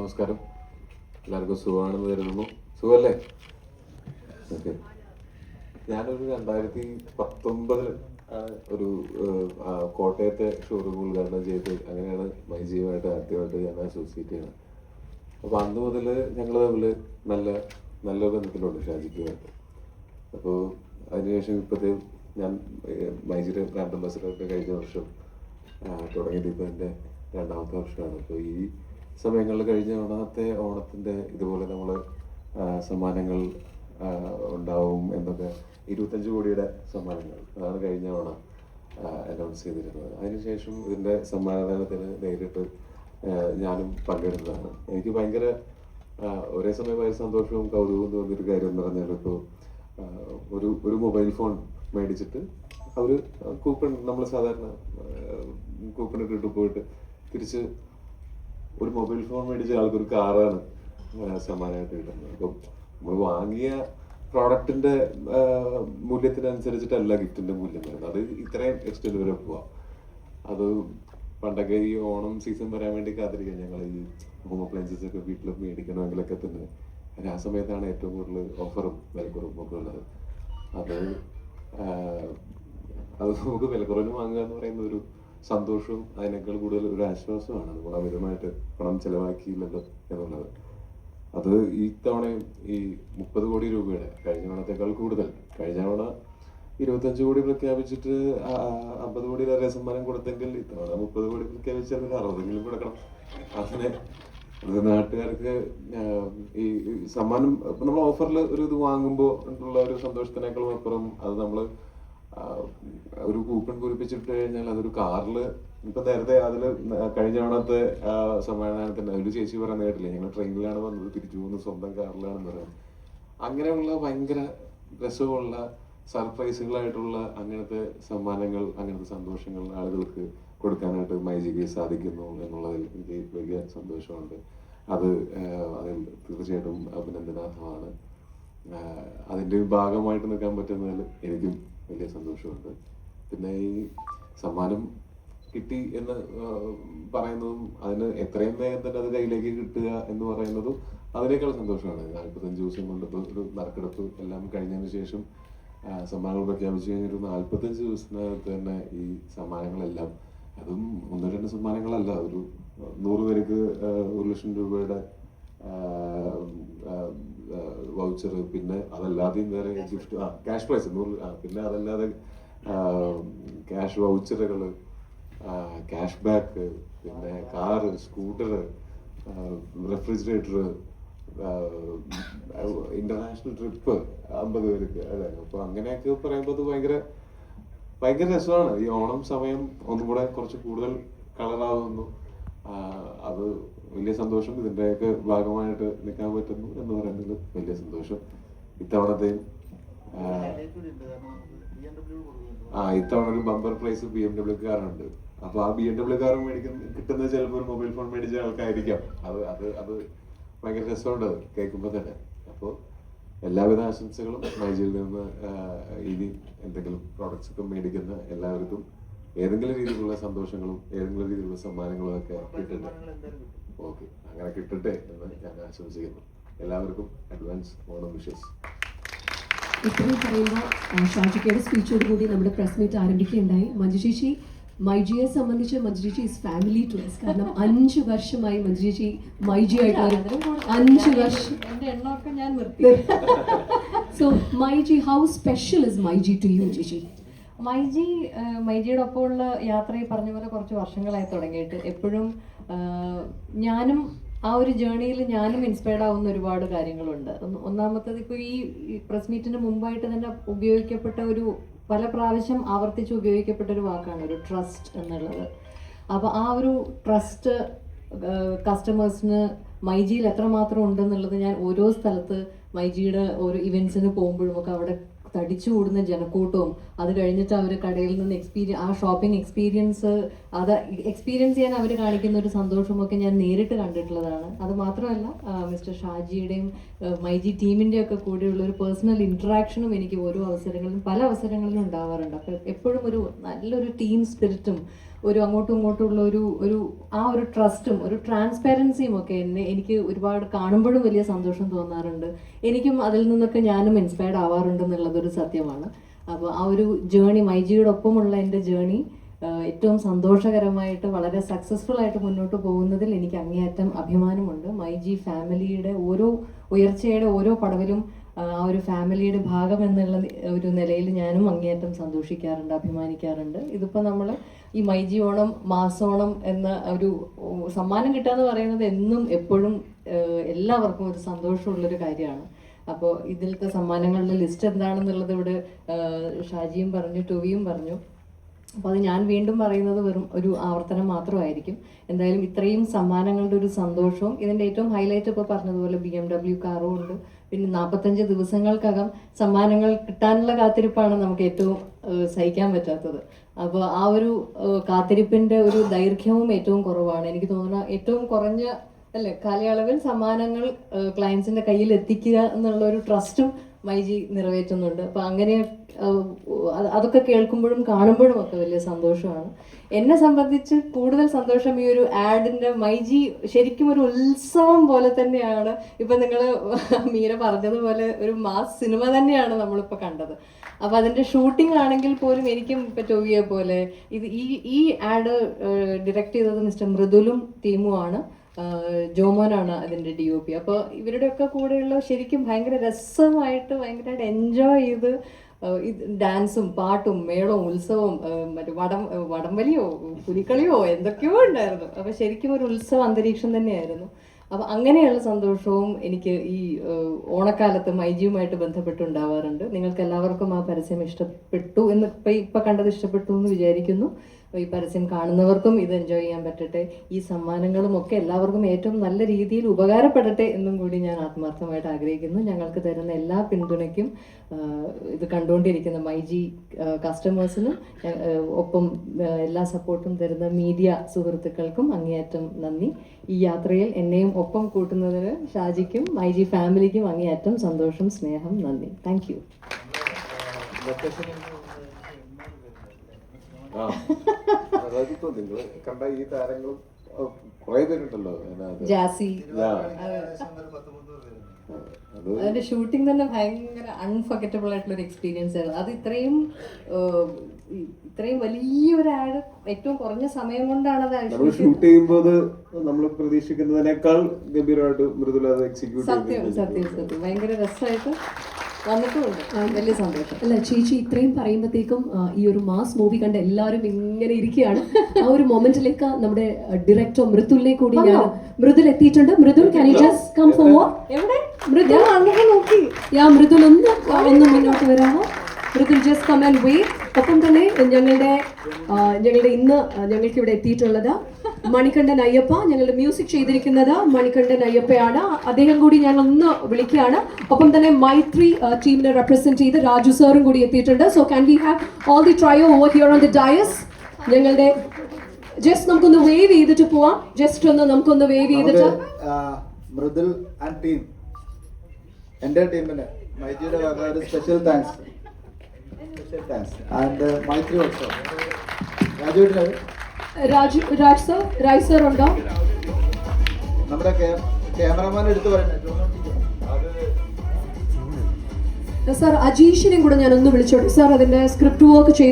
നമസ്കാരം. എല്ലാവർക്കും സുഖമാണെന്ന് കരുതുന്നു. സുഖമല്ലേ? ഓക്കെ. ഞാനൊരു 2019 ഒരു കോട്ടയത്തെ ഷോറൂം ഉദ്ഘാടനം ചെയ്ത് അങ്ങനെയാണ് മൈജിയുമായിട്ട് ആദ്യമായിട്ട് ഞാൻ അസോസിയേറ്റ് ചെയ്യണം. അപ്പോൾ അന്ന് മുതൽ ഞങ്ങൾ തമ്മിൽ നല്ല നല്ല ബന്ധത്തിലുണ്ട് ഷാജിക്കുമായിട്ട്. അപ്പോൾ അതിനുശേഷം ഇപ്പോഴത്തെ ഞാൻ മൈജിയുടെ ബ്രാൻഡ് അംബാസഡറൊക്കെ കഴിഞ്ഞ വർഷം തുടങ്ങിയത് ഇപ്പോൾ എൻ്റെ രണ്ടാമത്തെ വർഷമാണ്. അപ്പോൾ ഈ സമയങ്ങളിൽ കഴിഞ്ഞ ഓണത്തിൻ്റെ ഇതുപോലെ നമ്മൾ സമ്മാനങ്ങൾ ഉണ്ടാവും എന്നൊക്കെ 25 കോടിയുടെ സമ്മാനങ്ങൾ അതാണ് കഴിഞ്ഞ ഓണം അനൗൺസ് ചെയ്തിരുന്നത്. അതിനുശേഷം ഇതിൻ്റെ സമ്മാനദാനത്തിന് നേരിട്ട് ഞാനും പങ്കെടുത്തതാണ്. എനിക്ക് ഭയങ്കര ഒരേ സമയം ഭയങ്കര സന്തോഷവും കൗതുകവും തോന്നിയൊരു കാര്യം എന്ന് പറഞ്ഞാൽ ഇപ്പോൾ ഒരു മൊബൈൽ ഫോൺ മേടിച്ചിട്ട് അവർ കൂപ്പൺ നമ്മൾ സാധാരണ കൂപ്പൺ ഇട്ടിട്ട് പോയിട്ട് തിരിച്ച് ഒരു മൊബൈൽ ഫോൺ മേടിച്ച ആൾക്കൊരു കാറാണ് സമ്മാനമായിട്ട് കിട്ടുന്നത്. അപ്പം നമ്മൾ വാങ്ങിയ പ്രോഡക്റ്റിന്റെ മൂല്യത്തിനനുസരിച്ചിട്ടല്ല ഗിഫ്റ്റിന്റെ മൂല്യം വരുന്നത്. അത് ഇത്രയും എക്സ്റ്റെൻഡ് വരെ പോവാം. അത് പണ്ടൊക്കെ ഈ ഓണം സീസൺ വരാൻ വേണ്ടി കാത്തിരിക്കാം ഞങ്ങൾ ഈ ഹോം അപ്ലയൻസസ് ഒക്കെ വീട്ടിൽ മേടിക്കണമെങ്കിലൊക്കെ തന്നെ. ആ സമയത്താണ് ഏറ്റവും കൂടുതൽ ഓഫറും വിലക്കുറവും ഒക്കെ ഉള്ളത്. അത് നമുക്ക് വിലക്കുറവിന് വാങ്ങുക എന്ന് പറയുന്ന ഒരു സന്തോഷവും അതിനേക്കാൾ കൂടുതൽ ഒരു ആശ്വാസമാണ്. നമ്മൾ അമിതമായിട്ട് പണം ചെലവാക്കിയില്ലല്ലോ എന്നുള്ളത്. അത് ഈ തവണയും ഈ 30 കോടി രൂപയുടെ കഴിഞ്ഞ തവണത്തേക്കാൾ കൂടുതൽ, കഴിഞ്ഞ തവണ 25 കോടി പ്രഖ്യാപിച്ചിട്ട് 50 കോടിയിലേറെ സമ്മാനം കൊടുത്തെങ്കിൽ ഇത്തവണ 30 കോടി പ്രഖ്യാപിച്ചാൽ 60 കൊടുക്കണം. അങ്ങനെ അത് നാട്ടുകാർക്ക് ഈ സമ്മാനം നമ്മൾ ഓഫറിൽ ഒരു ഇത് വാങ്ങുമ്പോൾ ഉള്ള ഒരു സന്തോഷത്തിനേക്കാളും അപ്പുറം അത് നമ്മൾ ഒരു കൂപ്പൺ പൂരിപ്പിച്ചിട്ട് കഴിഞ്ഞാൽ അതൊരു കാറിൽ ഇപ്പൊ നേരത്തെ അതില് കഴിഞ്ഞ തവണത്തെ സമ്മാനദാനത്തിന്റെ ഒരു ചേച്ചി പറയാൻ കേട്ടില്ലേ, ഞങ്ങൾ ട്രെയിനിലാണ് വന്നത്, തിരിച്ചു പോകുന്നത് സ്വന്തം കാറിലാണെന്ന് പറയാം. അങ്ങനെയുള്ള ഭയങ്കര രസമുള്ള സർപ്രൈസുകളായിട്ടുള്ള അങ്ങനത്തെ സമ്മാനങ്ങൾ, അങ്ങനത്തെ സന്തോഷങ്ങൾ ആളുകൾക്ക് കൊടുക്കാനായിട്ട് മൈജിക്ക് സാധിക്കുന്നു എന്നുള്ളതിൽ എനിക്ക് വലിയ സന്തോഷമുണ്ട്. അതിൽ തീർച്ചയായിട്ടും അഭിനന്ദനാർഹമാണ്. അതിന്റെ ഭാഗമായിട്ട് നിൽക്കാൻ പറ്റുന്നതിൽ എനിക്കും വലിയ സന്തോഷമുണ്ട്. പിന്നെ ഈ സമ്മാനം കിട്ടി എന്ന് പറയുന്നതും അതിന് എത്രയും വേഗം തന്നെ അത് കയ്യിലേക്ക് കിട്ടുക എന്ന് പറയുന്നതും അതിനേക്കാൾ സന്തോഷമാണ്. 45 ദിവസം കൊണ്ട് ഒരു നറുക്കെടുപ്പ് എല്ലാം കഴിഞ്ഞതിന് ശേഷം സമ്മാനങ്ങൾ പ്രഖ്യാപിച്ചു കഴിഞ്ഞൊരു 45 ദിവസത്തിനകത്ത് തന്നെ ഈ സമ്മാനങ്ങളെല്ലാം, അതും 1-2 സമ്മാനങ്ങളല്ല, ഒരു 100 പേർക്ക് 1,00,000 രൂപയുടെ വൗച്ചർ, പിന്നെ അതല്ലാതെയും വേറെ ഗിഫ്റ്റ് ക്യാഷ് പ്രൈസ് 100, പിന്നെ അതല്ലാതെ ക്യാഷ് വൗച്ചറുകൾ, ക്യാഷ് ബാക്ക്, പിന്നെ car, scooter, refrigerator, international trip 50 പേർക്ക് അല്ലേ. അപ്പൊ അങ്ങനെയൊക്കെ പറയുമ്പോൾ അത് ഭയങ്കര രസമാണ്. ഈ ഓണം സമയം ഒന്നും കൂടെ കുറച്ച് കൂടുതൽ കളറാകുന്നു. അത് വലിയ സന്തോഷം. ഇതിന്റെയൊക്കെ ഭാഗമായിട്ട് നിൽക്കാൻ പറ്റുന്നു എന്ന് പറയുന്നതിൽ വലിയ സന്തോഷം. ഇത്തവണത്തെയും ഇത്തവണ ഒരു ബമ്പർ പ്രൈസ് BMW കാറുണ്ട്. അപ്പൊ ആ BMW കാർ കിട്ടുന്നത് ചിലപ്പോൾ ഒരു മൊബൈൽ ഫോൺ മേടിച്ച ആൾക്കായിരിക്കാം. അത് ഭയങ്കര രസമുണ്ട് കേൾക്കുമ്പോൾ തന്നെ. അപ്പോൾ എല്ലാവിധ ആശംസകളും മൈജിയിൽ നിന്ന് ഇനി എന്തെങ്കിലും പ്രോഡക്ട്സ് ഒക്കെ മേടിക്കുന്ന എല്ലാവർക്കും ഏതെങ്കിലും രീതിയിലുള്ള സന്തോഷങ്ങളും ഏതെങ്കിലും രീതിയിലുള്ള സമ്മാനങ്ങളും ഒക്കെ കിട്ടട്ടെ. ഓക്കെ, അങ്ങനെ കിട്ടട്ടെ എന്ന് ഞാൻ ആശംസിക്കുന്നു. എല്ലാവർക്കും അഡ്വാൻസ് ഓണം വിഷസ്. ഇത്രയും പറയുമ്പോൾ ഷാജിക്കയുടെ സ്പീച്ചോട് കൂടി നമ്മുടെ പ്രസ് മീറ്റ് ആരംഭിക്കുകയുണ്ടായി. മഞ്ജു ചേച്ചി, മൈജിയെ സംബന്ധിച്ച് മഞ്ജു ചേച്ചി ഈസ് ഫാമിലി ടു us. കാരണം 5 വർഷമായി മഞ്ജു ചേച്ചി മൈജിയായിട്ട് 5 വർഷം. So myG, how special is myG to you ചേച്ചി? മൈജിയുടെ ഒപ്പമുള്ള യാത്ര ഈ പറഞ്ഞ പോലെ കുറച്ച് വർഷങ്ങളായി തുടങ്ങിയിട്ട് എപ്പോഴും ഞാനും ആ ഒരു ജേണിയിൽ ഞാനും ഇൻസ്പയർഡ് ആവുന്ന ഒരുപാട് കാര്യങ്ങളുണ്ട്. ഒന്നാമത്തത് ഇപ്പോൾ ഈ പ്രസ് മീറ്റിന് മുമ്പായിട്ട് തന്നെ ഉപയോഗിക്കപ്പെട്ട പല പ്രാവശ്യം ആവർത്തിച്ച് ഉപയോഗിക്കപ്പെട്ട ഒരു വാക്കാണ് ഒരു ട്രസ്റ്റ് എന്നുള്ളത്. അപ്പോൾ ആ ഒരു ട്രസ്റ്റ് കസ്റ്റമേഴ്സിന് മൈജിയിൽ എത്രമാത്രം ഉണ്ടെന്നുള്ളത് ഞാൻ ഓരോ സ്ഥലത്ത് മൈജിയുടെ ഓരോ ഇവൻറ്റ്സിന് പോകുമ്പോഴും ഒക്കെ അവിടെ തടിച്ചു കൂടുന്ന ജനക്കൂട്ടവും അത് കഴിഞ്ഞിട്ട് അവർ കടയിൽ നിന്ന് ആ ഷോപ്പിംഗ് എക്സ്പീരിയൻസ് ചെയ്യാൻ അവർ കാണിക്കുന്ന ഒരു സന്തോഷമൊക്കെ ഞാൻ നേരിട്ട് കണ്ടിട്ടുള്ളതാണ്. അത് മാത്രമല്ല മിസ്റ്റർ ഷാജിയുടെയും മൈജി ടീമിൻ്റെ ഒക്കെ കൂടെയുള്ള ഒരു പേഴ്സണൽ ഇൻട്രാക്ഷനും എനിക്ക് പല അവസരങ്ങളിലും ഉണ്ടാവാറുണ്ട്. അപ്പോൾ എപ്പോഴും നല്ലൊരു ടീം സ്പിരിറ്റും ഒരു അങ്ങോട്ടും ഇങ്ങോട്ടുമുള്ള ഒരു ആ ഒരു ട്രസ്റ്റും ഒരു ട്രാൻസ്പാരൻസിയും ഒക്കെ എനിക്ക് ഒരുപാട് കാണുമ്പോഴും വലിയ സന്തോഷം തോന്നാറുണ്ട്. എനിക്കും അതിൽ നിന്നൊക്കെ ഞാനും ഇൻസ്പയർഡ് ആവാറുണ്ട് എന്നുള്ളതൊരു സത്യമാണ്. അപ്പോൾ ആ ഒരു ജേണി, മൈജിയുടെ ഒപ്പമുള്ള എൻ്റെ ജേണി ഏറ്റവും സന്തോഷകരമായിട്ട് വളരെ സക്സസ്ഫുൾ ആയിട്ട് മുന്നോട്ട് പോകുന്നതിൽ എനിക്ക് അങ്ങേയറ്റം അഭിമാനമുണ്ട്. മൈജി ഫാമിലിയുടെ ഓരോ ഉയർച്ചയുടെ ഓരോ പടവിലും ആ ഒരു ഫാമിലിയുടെ ഭാഗം എന്നുള്ള ഒരു നിലയിൽ ഞാനും അങ്ങേയറ്റം സന്തോഷിക്കാറുണ്ട്, അഭിമാനിക്കാറുണ്ട്. ഇതിപ്പോൾ നമ്മൾ ഈ മൈജി ഓണം, മാസോണം എന്ന ഒരു സമ്മാനം കിട്ടുക എന്ന് പറയുന്നത് എന്നും എപ്പോഴും എല്ലാവർക്കും ഒരു സന്തോഷമുള്ളൊരു കാര്യമാണ്. അപ്പോൾ ഇതിലത്തെ സമ്മാനങ്ങളുടെ ലിസ്റ്റ് എന്താണെന്നുള്ളത് ഇവിടെ ഷാജിയും പറഞ്ഞു, ടൊവിയും പറഞ്ഞു. അപ്പോൾ അത് ഞാൻ വീണ്ടും പറയുന്നത് വെറും ഒരു ആവർത്തനം മാത്രമായിരിക്കും. എന്തായാലും ഇത്രയും സമ്മാനങ്ങളുടെ ഒരു സന്തോഷവും ഇതിൻ്റെ ഏറ്റവും ഹൈലൈറ്റ് ഇപ്പോൾ പറഞ്ഞതുപോലെ BMW കാറും ഉണ്ട്. പിന്നെ 45 ദിവസങ്ങൾക്കകം സമ്മാനങ്ങൾ കിട്ടാനുള്ള കാത്തിരിപ്പാണ് നമുക്ക് ഏറ്റവും സഹിക്കാൻ പറ്റാത്തത്. അപ്പോൾ ആ ഒരു കാത്തിരിപ്പിൻ്റെ ഒരു ദൈർഘ്യവും ഏറ്റവും കുറവാണ്. എനിക്ക് തോന്നുന്ന ഏറ്റവും കുറഞ്ഞ കാലയളവിൽ സമ്മാനങ്ങൾ ക്ലയൻസിൻ്റെ കയ്യിൽ എത്തിക്കുക എന്നുള്ള ഒരു ട്രസ്റ്റും മൈജി നിറവേറ്റുന്നുണ്ട്. അപ്പോൾ അങ്ങനെ അതൊക്കെ കേൾക്കുമ്പോഴും കാണുമ്പോഴും ഒക്കെ വലിയ സന്തോഷമാണ്. എന്നെ സംബന്ധിച്ച് കൂടുതൽ സന്തോഷം ഈ ഒരു ആഡിൻ്റെ മൈജി ശരിക്കും ഒരു ഉത്സവം പോലെ തന്നെയാണ്. ഇപ്പം നിങ്ങൾ മീര പറഞ്ഞതുപോലെ ഒരു മാസ് സിനിമ തന്നെയാണ് നമ്മളിപ്പോൾ കണ്ടത്. അപ്പോൾ അതിൻ്റെ ഷൂട്ടിംഗ് ആണെങ്കിൽ പോലും എനിക്കും ഇപ്പം ടൊവിയെ പോലെ ഈ ആഡ് ഡയറക്റ്റ് ചെയ്തത് മിസ്റ്റർ മൃദുലും ടീമുമാണ്. ജോമോനാണ് അതിൻ്റെ DOP. അപ്പോൾ ഇവരുടെയൊക്കെ കൂടെയുള്ള ശരിക്കും ഭയങ്കര രസമായിട്ട് ഭയങ്കരമായിട്ട് എൻജോയ് ചെയ്ത് ഡാൻസും പാട്ടും മേളവും ഉത്സവവും മറ്റേ വടംവലിയോ പുലിക്കളിയോ എന്തൊക്കെയോ ഉണ്ടായിരുന്നു. അപ്പോൾ ശരിക്കും ഒരു ഉത്സവ അന്തരീക്ഷം തന്നെയായിരുന്നു. അപ്പോൾ അങ്ങനെയുള്ള സന്തോഷവും എനിക്ക് ഈ ഓണക്കാലത്ത് മൈജിയുമായിട്ട് ബന്ധപ്പെട്ടുണ്ടാവാറുണ്ട്. നിങ്ങൾക്ക് എല്ലാവർക്കും ആ പരസ്യം ഇഷ്ടപ്പെട്ടു എന്ന് ഇപ്പം കണ്ടത് ഇഷ്ടപ്പെട്ടു എന്ന് വിചാരിക്കുന്നു. ഈ പരസ്യം കാണുന്നവർക്കും ഇത് എൻജോയ് ചെയ്യാൻ പറ്റട്ടെ. ഈ സമ്മാനങ്ങളും ഒക്കെ എല്ലാവർക്കും ഏറ്റവും നല്ല രീതിയിൽ ഉപകാരപ്പെടട്ടെ എന്നും കൂടി ഞാൻ ആത്മാർത്ഥമായിട്ട് ആഗ്രഹിക്കുന്നു. ഞങ്ങൾക്ക് തരുന്ന എല്ലാ പിന്തുണയ്ക്കും ഇത് കണ്ടുകൊണ്ടിരിക്കുന്ന മൈജി കസ്റ്റമേഴ്സിനും ഒപ്പം എല്ലാ സപ്പോർട്ടും തരുന്ന മീഡിയ സുഹൃത്തുക്കൾക്കും അങ്ങേയറ്റം നന്ദി. ഈ യാത്രയിൽ എന്നെയും ഒപ്പം കൂട്ടുന്നതിന് ഷാജിക്കും മൈജി ഫാമിലിക്കും അങ്ങേയറ്റം സന്തോഷം, സ്നേഹം, നന്ദി. Thank you. അതായത് ഇപ്പൊ നിങ്ങൾ കണ്ട ഈ താരങ്ങളും കുറെ പേരുണ്ടല്ലോ, ജാസി. അതിന്റെ ഷൂട്ടിംഗ് തന്നെ ഭയങ്കര അൺഫർഗറ്റബിൾ ആയിട്ടുള്ള ഒരു എക്സ്പീരിയൻസ് ആയിരുന്നു. അത് ഇത്രയും വലിയൊരു ആഡ് ഏറ്റവും കുറഞ്ഞ സമയം കൊണ്ടാണ് അത് ഷൂട്ട് ചെയ്യുമ്പോൾ നമ്മൾ പ്രതീക്ഷിക്കുന്നതിനേക്കാൾ ഗംഭീരമായിട്ട് മൃദുല അത് എക്സിക്യൂട്ട് സത്യം ഭയങ്കര രസമായിട്ട് വന്നിട്ടുമുണ്ട്. വലിയ സന്തോഷം. അല്ല ചേച്ചി, ഇത്രയും പറയുമ്പോഴത്തേക്കും ഈ ഒരു മാസ് മൂവി കണ്ട് എല്ലാവരും ഇങ്ങനെ ഇരിക്കുകയാണ്. ആ ഒരു മൊമെന്റിലേക്ക് നമ്മുടെ ഡയറക്ടർ മൃദുലിനെ കൂടി മൃദുൽ എത്തിയിട്ടുണ്ട്. Mridul, can you just come forward? എവിടെ മൃദുൽ നോക്കി. മൃദുൽ ഒന്ന് മുന്നോട്ട് വരാമോ? Mridul just come and wait. ഒപ്പം തന്നെ ഞങ്ങളുടെ ഇന്ന് ഞങ്ങൾക്ക് ഇവിടെ എത്തിയിട്ടുള്ളത് മണികണ്ഠൻ അയ്യപ്പ. ഞങ്ങളുടെ മ്യൂസിക് ചെയ്തിരിക്കുന്നത് മണികണ്ഠൻ അയ്യപ്പയാണ്. അദ്ദേഹം കൂടി ഞങ്ങൾ ഒന്ന് വിളിക്കുകയാണ്. ഒപ്പം തന്നെ മൈത്രി ടീമിനെ റെപ്രസെന്റ് ചെയ്ത് രാജു സാറും കൂടി എത്തിയിട്ടുണ്ട്. So can we have all the trio over here on the dais. ഞങ്ങളുടെ ജസ്റ്റ് നമുക്കൊന്ന് വേവ് ചെയ്തിട്ട് പോവാം. ജസ്റ്റ് ഒന്ന് നമുക്കൊന്ന് വേവ് ചെയ്തിട്ട് മൃദുൽ ആൻഡ് ടീം, എൻ്റെ ടീമിന് മൈജിയുടെ വക ഒരു special thanks and Maitri also. Raj sir ഉണ്ടോ? നമ്മുടെ ക്യാമറമാൻ എടുത്ത് പറയുന്നത് സാർ, അജീഷിനെയും കൂടെ ഞാൻ ഒന്ന് വിളിച്ചോട്ടെ സാർ. അതിന്റെ സ്ക്രിപ്റ്റ് വർക്ക് ചെയ്ത്